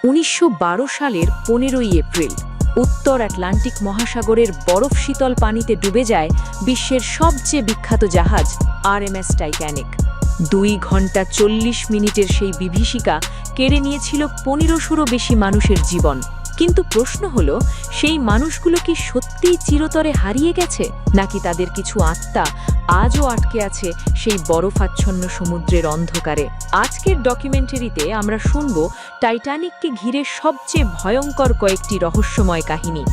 1912 সালের 15ই এপ্রিল উত্তর আটলান্টিক মহাসাগরের বরফ শীতল পানিতে ডুবে যায় বিশ্বের সবচেয়ে বিখ্যাত জাহাজ আরএমএস টাইটানিক। 2 ঘন্টা 40 মিনিটের সেই বিভীষিকা কেড়ে নিয়েছিল 1500-রও বেশি মানুষের জীবন। কিন্তু প্রশ্ন হলো, সেই মানুষগুলো কি সত্যিই চিরতরে হারিয়ে গেছে, নাকি তাদের কিছু আত্মা আজও আটকে আছে সেই বরফাচ্ছন্ন সমুদ্রের অন্ধকারে? আজকের ডকুমেন্টারিতে আমরা শুনব টাইটানিককে ঘিরে সবচেয়ে ভয়ঙ্কর কয়েকটি রহস্যময় কাহিনী,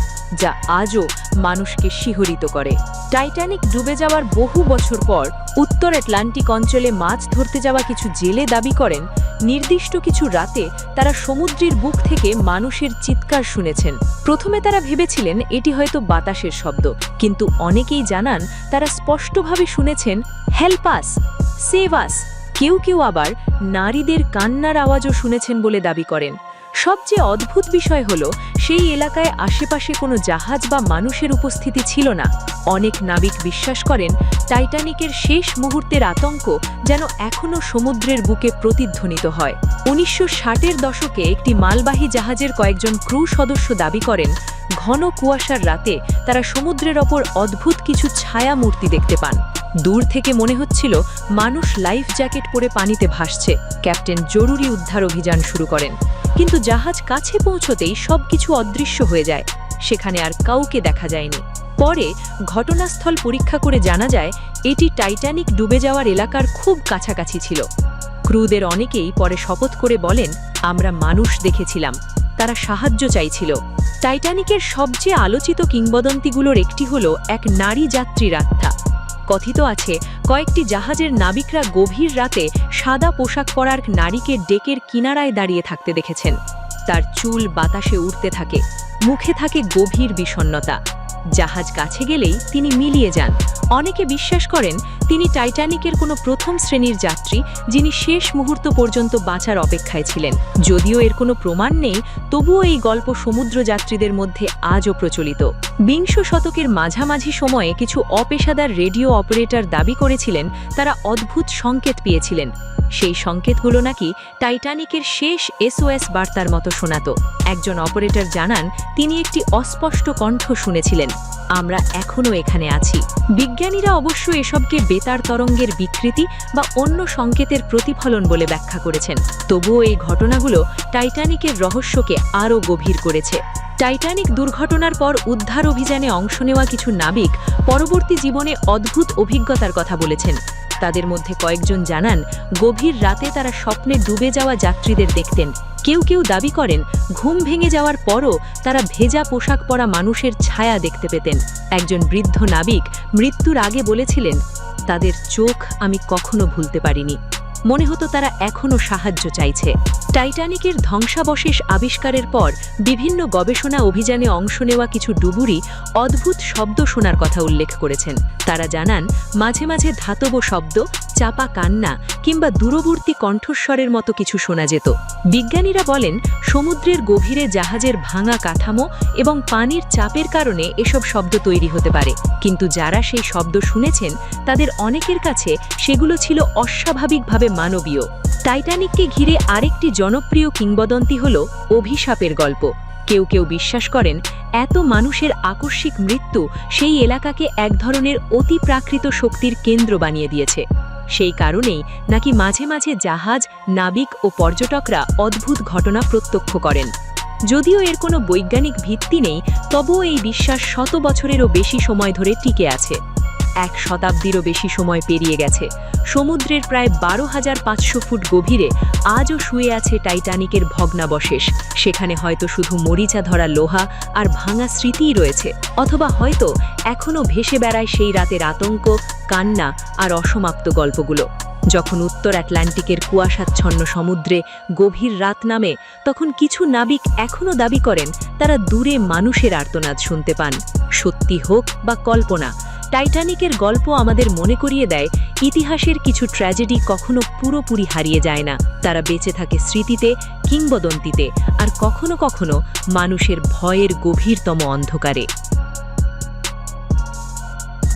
যা আজও মানুষকে শিহরিত করে। টাইটানিক ডুবে যাওয়ার বহু বছর পর উত্তর আটলান্টিক অঞ্চলে মাছ ধরতে যাওয়া কিছু জেলে দাবি করেন, নির্দিষ্ট কিছু রাতে তারা সমুদ্রের বুক থেকে মানুষের চিৎকার শুনেছেন। প্রথমে তারা ভেবেছিলেন এটি হয়তো বাতাসের শব্দ, কিন্তু অনেকেই জানান তারা স্পষ্টভাবে শুনেছেন হেল্প আস, সেভ আস। কেউ কেউ আবার নারীদের কান্নার আওয়াজও শুনেছেন বলে দাবি করেন। সবচেয়ে অদ্ভুত বিষয় হলো, সেই এলাকায় আশেপাশে কোনো জাহাজ বা মানুষের উপস্থিতি ছিল না। অনেক নাবিক বিশ্বাস করেন টাইটানিকের শেষ মুহূর্তের আতঙ্ক যেন এখনও সমুদ্রের বুকে প্রতিধ্বনিত হয়। 1960-এর দশকে একটি মালবাহী জাহাজের কয়েকজন ক্রু সদস্য দাবি করেন, ঘন কুয়াশার রাতে তারা সমুদ্রের ওপর অদ্ভুত কিছু ছায়া মূর্তি দেখতে পান। দূর থেকে মনে হচ্ছিল মানুষ লাইফ জ্যাকেট পরে পানিতে ভাসছে। ক্যাপ্টেন জরুরি উদ্ধার অভিযান শুরু করেন, কিন্তু জাহাজ কাছে পৌঁছতেই সবকিছু অদৃশ্য হয়ে যায়। সেখানে আর কাউকে দেখা যায়নি। পরে ঘটনাস্থল পরীক্ষা করে জানা যায় এটি টাইটানিক ডুবে যাওয়ার এলাকার খুব কাছাকাছি ছিল। ক্রুদের অনেকেই পরে শপথ করে বলেন, আমরা মানুষ দেখেছিলাম, তারা সাহায্য চাইছিল। টাইটানিকের সবচেয়ে আলোচিত কিংবদন্তিগুলোর একটি হলো এক নারী যাত্রীর আত্মা। কথিত আছে কয়েকটি জাহাজের নাবিকরা গভীর রাতে সাদা পোশাক পরা এক নারীকে ডেকের কিনারায় দাঁড়িয়ে থাকতে দেখেছেন। তার চুল বাতাসে উড়তে থাকে, মুখে থাকে গভীর বিষণ্ণতা। জাহাজ কাছে গেলেই তিনি মিলিয়ে যান। অনেকে বিশ্বাস করেন তিনি টাইটানিকের কোনো প্রথম শ্রেণীর যাত্রী, যিনি শেষ মুহূর্ত পর্যন্ত বাঁচার অপেক্ষায় ছিলেন। যদিও এর কোনো প্রমাণ নেই, তবুও এই গল্প সমুদ্র যাত্রীদের মধ্যে আজও প্রচলিত। 20 শতকের মাঝামাঝি সময়ে কিছু অপেশাদার রেডিও অপারেটর দাবি করেছিলেন তারা অদ্ভুত সংকেত পেয়েছিলেন। সেই সংকেতগুলো নাকি টাইটানিকের শেষ SOS বার্তার মতো শোনাতো। একজন অপারেটর জানান তিনি একটি অস্পষ্ট কণ্ঠ শুনেছিলেন, আমরা এখনও এখানে আছি। বিজ্ঞানীরা অবশ্য এসবকে বেতার তরঙ্গের বিকৃতি বা অন্য সংকেতের প্রতিফলন বলে ব্যাখ্যা করেছেন। তবুও এই ঘটনাগুলো টাইটানিকের রহস্যকে আরও গভীর করেছে। টাইটানিক দুর্ঘটনার পর উদ্ধার অভিযানে অংশ নেওয়া কিছু নাবিক পরবর্তী জীবনে অদ্ভুত অভিজ্ঞতার কথা বলেছেন। তাদের মধ্যে কয়েকজন জানান গভীর রাতে তারা স্বপ্নে ডুবে যাওয়া যাত্রীদের দেখতেন। কেউ কেউ দাবি করেন ঘুম ভেঙে যাওয়ার পরও তারা ভেজা পোশাক পরা মানুষের ছায়া দেখতে পেতেন। একজন বৃদ্ধ নাবিক মৃত্যুর আগে বলেছিলেন, তাদের চোখ আমি কখনো ভুলতে পারিনি, মনে হতো তারা এখনও সাহায্য চাইছে। টাইটানিকের ধ্বংসাবশেষ আবিষ্কারের পর বিভিন্ন গবেষণা অভিযানে অংশ নেওয়া কিছু ডুবুরি অদ্ভুত শব্দ শোনার কথা উল্লেখ করেছেন। তারা জানান মাঝে মাঝে ধাতব শব্দ, চাপা কান্না কিংবা দূরবর্তী কণ্ঠস্বরের মতো কিছু শোনা যেত। বিজ্ঞানীরা বলেন সমুদ্রের গভীরে জাহাজের ভাঙা কাঠামো এবং পানির চাপের কারণে এসব শব্দ তৈরি হতে পারে, কিন্তু যারা সেই শব্দ শুনেছেন তাদের অনেকের কাছে সেগুলো ছিল অস্বাভাবিকভাবে মানবীয়। টাইটানিককে ঘিরে আরেকটি জনপ্রিয় কিংবদন্তি হল অভিশাপের গল্প। কেউ কেউ বিশ্বাস করেন এত মানুষের আকস্মিক মৃত্যু সেই এলাকাকে এক ধরনের অতিপ্রাকৃত শক্তির কেন্দ্র বানিয়ে দিয়েছে। সেই কারণেই নাকি মাঝে মাঝে জাহাজ, নাবিক ও পর্যটকরা অদ্ভুত ঘটনা প্রত্যক্ষ করেন। যদিও এর কোনো বৈজ্ঞানিক ভিত্তি নেই, তবুও এই বিশ্বাস শত বছরেরও বেশি সময় ধরে টিকে আছে। 1 শতাব্দীরও বেশি সময় পেরিয়ে গেছে। সমুদ্রের প্রায় 12,500 ফুট গভীরে আজও শুয়ে আছে টাইটানিকের ভগ্নাবশেষ। সেখানে হয়তো শুধু মরিচা ধরা লোহা আর ভাঙা স্মৃতিই রয়েছে, অথবা হয়তো এখনও ভেসে বেড়ায় সেই রাতের আতঙ্ক, কান্না আর অসমাপ্ত গল্পগুলো। যখন উত্তর আটলান্টিকের কুয়াশাচ্ছন্ন সমুদ্রে গভীর রাত নামে, তখন কিছু নাবিক এখনও দাবি করেন তারা দূরে মানুষের আর্তনাদ শুনতে পান। সত্যি হোক বা কল্পনা, টাইটানিকের গল্প আমাদের মনে করিয়ে দেয় ইতিহাসের কিছু ট্র্যাজেডি কখনো পুরোপুরি হারিয়ে যায় না। তারা বেঁচে থাকে স্মৃতিতে, কিংবদন্তিতে আর কখনো কখনো মানুষের ভয়ের গভীরতম অন্ধকারে।